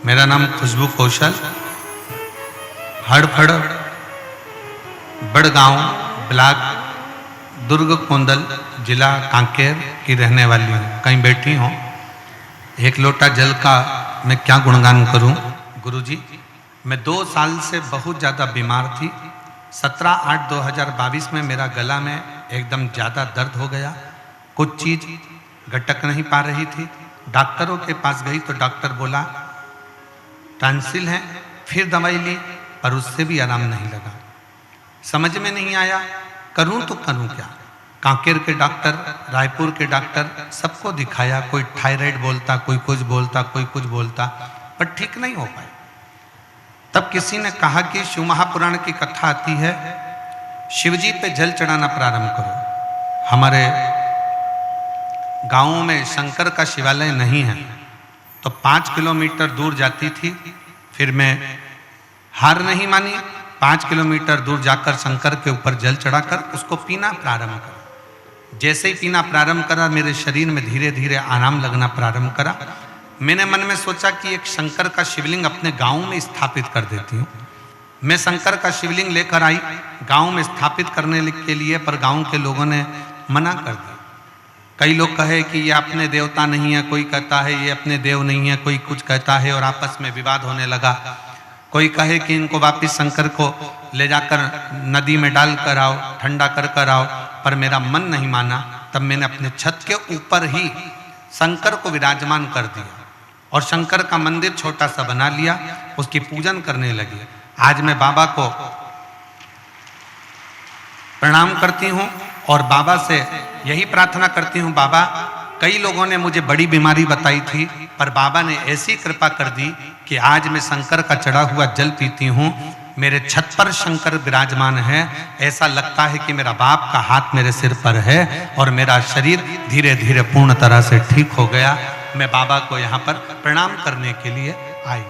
मेरा नाम खुशबू कौशल, हड़फड़ बड़गांव ब्लॉक दुर्ग कोंदल जिला कांकेर की रहने वाली हूँ। कहीं बैठी हूँ, एक लोटा जल का मैं क्या गुणगान करूँ। गुरुजी, मैं 2 साल से बहुत ज़्यादा बीमार थी। 17/8/2022 में मेरा गला में एकदम ज़्यादा दर्द हो गया, कुछ चीज़ गटक नहीं पा रही थी। डॉक्टरों के पास गई तो डॉक्टर बोला टॉन्सिल है। फिर दवाई ली पर उससे भी आराम नहीं लगा। समझ में नहीं आया करूं तो करूं क्या। कांकेर के डॉक्टर, रायपुर के डॉक्टर, सबको दिखाया। कोई थायराइड बोलता, कोई कुछ बोलता, कोई कुछ बोलता, पर ठीक नहीं हो पाए। तब किसी ने कहा कि शिव महापुराण की कथा आती है, शिवजी पे जल चढ़ाना प्रारंभ करो। हमारे गांवों में शंकर का शिवालय नहीं है, तो 5 किलोमीटर दूर जाती थी। फिर मैं हार नहीं मानी, 5 किलोमीटर दूर जाकर शंकर के ऊपर जल चढ़ाकर उसको पीना प्रारंभ करा। जैसे ही पीना प्रारंभ करा, मेरे शरीर में धीरे धीरे आराम लगना प्रारंभ करा। मैंने मन में सोचा कि एक शंकर का शिवलिंग अपने गांव में स्थापित कर देती हूँ। मैं शंकर का शिवलिंग लेकर आई गांव में स्थापित करने के लिए, पर गांव के लोगों ने मना कर दिया। कई लोग कहे कि ये अपने देवता नहीं है, कोई कहता है ये अपने देव नहीं है, कोई कुछ कहता है, और आपस में विवाद होने लगा। कोई कहे कि इनको वापिस शंकर को ले जाकर नदी में डाल कर आओ, ठंडा कर आओ, पर मेरा मन नहीं माना। तब मैंने अपने छत के ऊपर ही शंकर को विराजमान कर दिया और शंकर का मंदिर छोटा सा बना लिया, उसकी पूजन करने लगी। आज मैं बाबा को प्रणाम करती हूँ और बाबा से यही प्रार्थना करती हूँ, बाबा कई लोगों ने मुझे बड़ी बीमारी बताई थी, पर बाबा ने ऐसी कृपा कर दी कि आज मैं शंकर का चढ़ा हुआ जल पीती हूँ। मेरे छत पर शंकर विराजमान है, ऐसा लगता है कि मेरा बाप का हाथ मेरे सिर पर है और मेरा शरीर धीरे धीरे पूर्ण तरह से ठीक हो गया। मैं बाबा को यहाँ पर प्रणाम करने के लिए आई।